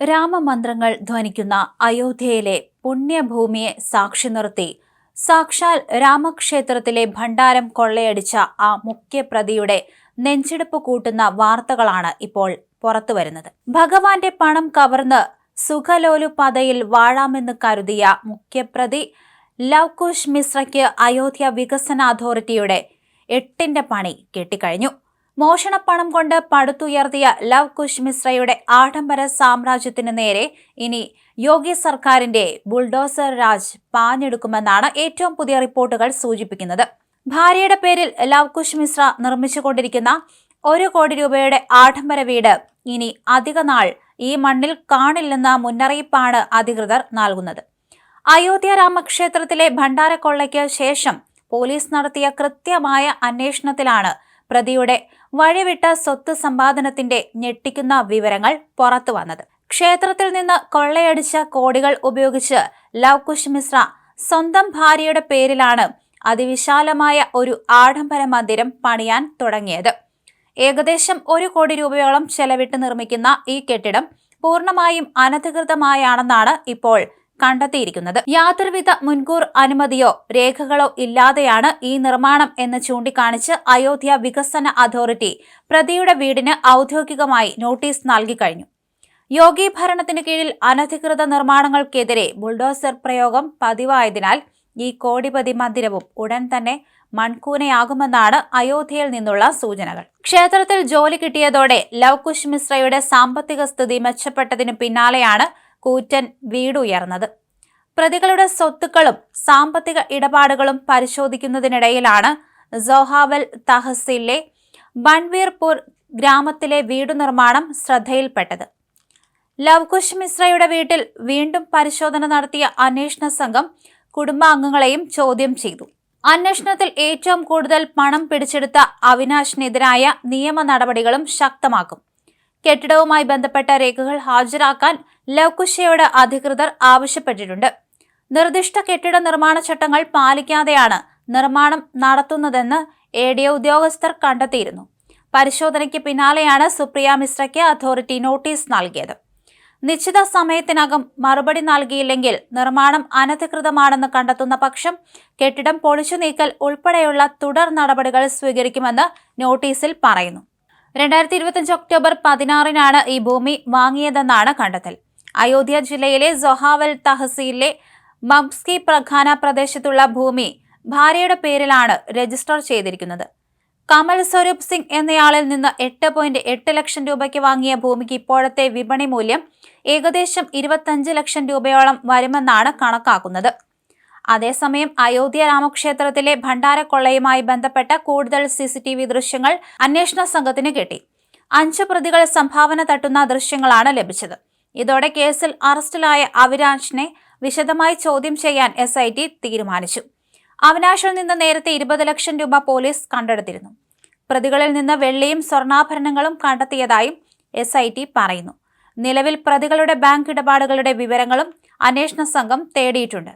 രാമമന്ത്രങ്ങൾ ധ്വനിക്കുന്ന അയോധ്യയിലെ പുണ്യഭൂമിയെ സാക്ഷി നിർത്തി സാക്ഷാൽ രാമക്ഷേത്രത്തിലെ ഭണ്ഡാരം കൊള്ളയടിച്ച ആ മുഖ്യപ്രതിയുടെ നെഞ്ചിടിപ്പ് കൂട്ടുന്ന വാർത്തകളാണ് ഇപ്പോൾ പുറത്തുവരുന്നത്. ഭഗവാന്റെ പണം കവർന്ന് സുഖലോലുപതയിൽ വാഴാമെന്ന് കരുതിയ മുഖ്യപ്രതി ലവ്കുശ് മിശ്രയ്ക്ക് അയോധ്യ വികസന അതോറിറ്റിയുടെ 8ന്റെ പണി കെട്ടിക്കഴിഞ്ഞു. മോഷണപ്പണം കൊണ്ട് പടുത്തുയർത്തിയ ലവ്കുശ് മിശ്രയുടെ ആഡംബര സാമ്രാജ്യത്തിന് നേരെ ഇനി യോഗി സർക്കാരിന്റെ ബുൾഡോസർ രാജ് പാഞ്ഞെടുക്കുമെന്നാണ് ഏറ്റവും പുതിയ റിപ്പോർട്ടുകൾ സൂചിപ്പിക്കുന്നത്. ഭാര്യയുടെ പേരിൽ ലവ്കുശ് മിശ്ര നിർമ്മിച്ചുകൊണ്ടിരിക്കുന്ന 1 കോടി രൂപയുടെ ആഡംബര വീട് ഇനി അധിക നാൾ ഈ മണ്ണിൽ കാണില്ലെന്ന മുന്നറിയിപ്പാണ് അധികൃതർ നൽകുന്നത്. അയോധ്യ രാമക്ഷേത്രത്തിലെ ഭണ്ഡാരക്കൊള്ളയ്ക്ക് ശേഷം പോലീസ് നടത്തിയ കൃത്യമായ അന്വേഷണത്തിലാണ് പ്രതിയുടെ വഴിവിട്ട സ്വത്ത് സമ്പാദനത്തിന്റെ ഞെട്ടിക്കുന്ന വിവരങ്ങൾ പുറത്തു വന്നത്. ക്ഷേത്രത്തിൽ നിന്ന് കൊള്ളയടിച്ച കോടികൾ ഉപയോഗിച്ച് ലവ്കുശ് മിശ്ര സ്വന്തം ഭാര്യയുടെ പേരിലാണ് അതിവിശാലമായ ഒരു ആഡംബര മന്ദിരം പണിയാൻ തുടങ്ങിയത്. ഏകദേശം 1 കോടി രൂപയോളം ചെലവിട്ട് നിർമ്മിക്കുന്ന ഈ കെട്ടിടം പൂർണ്ണമായും അനധികൃതമായാണെന്നാണ് ഇപ്പോൾ കണ്ടെത്തിയിരിക്കുന്നത്. യാതൊരുവിധ മുൻകൂർ അനുമതിയോ രേഖകളോ ഇല്ലാതെയാണ് ഈ നിർമ്മാണം എന്ന് ചൂണ്ടിക്കാണിച്ച് അയോധ്യ വികസന അതോറിറ്റി പ്രതിയുടെ വീടിന് ഔദ്യോഗികമായി നോട്ടീസ് നൽകിക്കഴിഞ്ഞു. യോഗി ഭരണത്തിന് കീഴിൽ അനധികൃത നിർമ്മാണങ്ങൾക്കെതിരെ ബുൾഡോസർ പ്രയോഗം പതിവായതിനാൽ ഈ കോടിപതി മന്ദിരവും ഉടൻ തന്നെ മൺകൂനയാകുമെന്നാണ് അയോധ്യയിൽ നിന്നുള്ള സൂചനകൾ. ക്ഷേത്രത്തിൽ ജോലി കിട്ടിയതോടെ ലവ്കുശ് മിശ്രയുടെ സാമ്പത്തിക സ്ഥിതി മെച്ചപ്പെട്ടതിനു പിന്നാലെയാണ് കൂറ്റൻ വീടുയർന്നത്. പ്രതികളുടെ സ്വത്തുക്കളും സാമ്പത്തിക ഇടപാടുകളും പരിശോധിക്കുന്നതിനിടയിലാണ് സോഹാവൽ തഹസിലെ ബൺവീർപൂർ ഗ്രാമത്തിലെ വീടു നിർമ്മാണം ശ്രദ്ധയിൽപ്പെട്ടത്. ലവ്കുശ് മിശ്രയുടെ വീട്ടിൽ വീണ്ടും പരിശോധന നടത്തിയ അന്വേഷണ സംഘം കുടുംബാംഗങ്ങളെയും ചോദ്യം ചെയ്തു. അന്വേഷണത്തിൽ ഏറ്റവും കൂടുതൽ പണം പിടിച്ചെടുത്ത അവിനാശിനെതിരായ നിയമ നടപടികളും ശക്തമാക്കും. കെട്ടിടവുമായി ബന്ധപ്പെട്ട രേഖകൾ ഹാജരാക്കാൻ ലവ്കുശയോട് അധികൃതർ ആവശ്യപ്പെട്ടിട്ടുണ്ട്. നിർദ്ദിഷ്ട കെട്ടിട നിർമ്മാണ ചട്ടങ്ങൾ പാലിക്കാതെയാണ് നിർമ്മാണം നടത്തുന്നതെന്ന് ADO ഉദ്യോഗസ്ഥർ കണ്ടെത്തിയിരുന്നു. പരിശോധനയ്ക്ക് പിന്നാലെയാണ് സുപ്രിയ മിശ്രയ്ക്ക് അതോറിറ്റി നോട്ടീസ് നൽകിയത്. നിശ്ചിത സമയത്തിനകം മറുപടി നൽകിയില്ലെങ്കിൽ നിർമ്മാണം അനധികൃതമാണെന്ന് കണ്ടെത്തുന്ന പക്ഷം കെട്ടിടം പൊളിച്ചു നീക്കൽ ഉൾപ്പെടെയുള്ള തുടർ നടപടികൾ സ്വീകരിക്കുമെന്ന് നോട്ടീസിൽ പറയുന്നു. 2025 ഒക്ടോബർ 16-നാണ് ഈ ഭൂമി വാങ്ങിയതെന്നാണ് കണ്ടെത്തൽ. അയോധ്യ ജില്ലയിലെ സോഹാവൽ തഹസീലിലെ മബ്സ്കി പ്രഖാന പ്രദേശത്തുള്ള ഭൂമി ഭാര്യയുടെ പേരിലാണ് രജിസ്റ്റർ ചെയ്തിരിക്കുന്നത്. കമൽ സ്വരൂപ് സിംഗ് എന്നയാളിൽ നിന്ന് 8.8 ലക്ഷം രൂപയ്ക്ക് വാങ്ങിയ ഭൂമിക്ക് ഇപ്പോഴത്തെ വിപണി മൂല്യം ഏകദേശം 25 ലക്ഷം രൂപയോളം വരുമെന്നാണ് കണക്കാക്കുന്നത്. അതേസമയം അയോധ്യ രാമക്ഷേത്രത്തിലെ ഭണ്ഡാരക്കൊള്ളയുമായി ബന്ധപ്പെട്ട കൂടുതൽ CCTV ദൃശ്യങ്ങൾ അന്വേഷണ സംഘത്തിന് കിട്ടി. 5 പ്രതികൾ സംഭാവന തട്ടുന്ന ദൃശ്യങ്ങളാണ് ലഭിച്ചത്. ഇതോടെ കേസിൽ അറസ്റ്റിലായ അവിനാശിനെ വിശദമായി ചോദ്യം ചെയ്യാൻ SIT തീരുമാനിച്ചു. അവിനാശിൽ നിന്ന് നേരത്തെ 20 ലക്ഷം രൂപ പോലീസ് കണ്ടെടുത്തിരുന്നു. പ്രതികളിൽ നിന്ന് വെള്ളിയും സ്വർണ്ണാഭരണങ്ങളും കണ്ടെത്തിയതായും SIT പറയുന്നു. നിലവിൽ പ്രതികളുടെ ബാങ്ക് ഇടപാടുകളുടെ വിവരങ്ങളും അന്വേഷണ സംഘം തേടിയിട്ടുണ്ട്.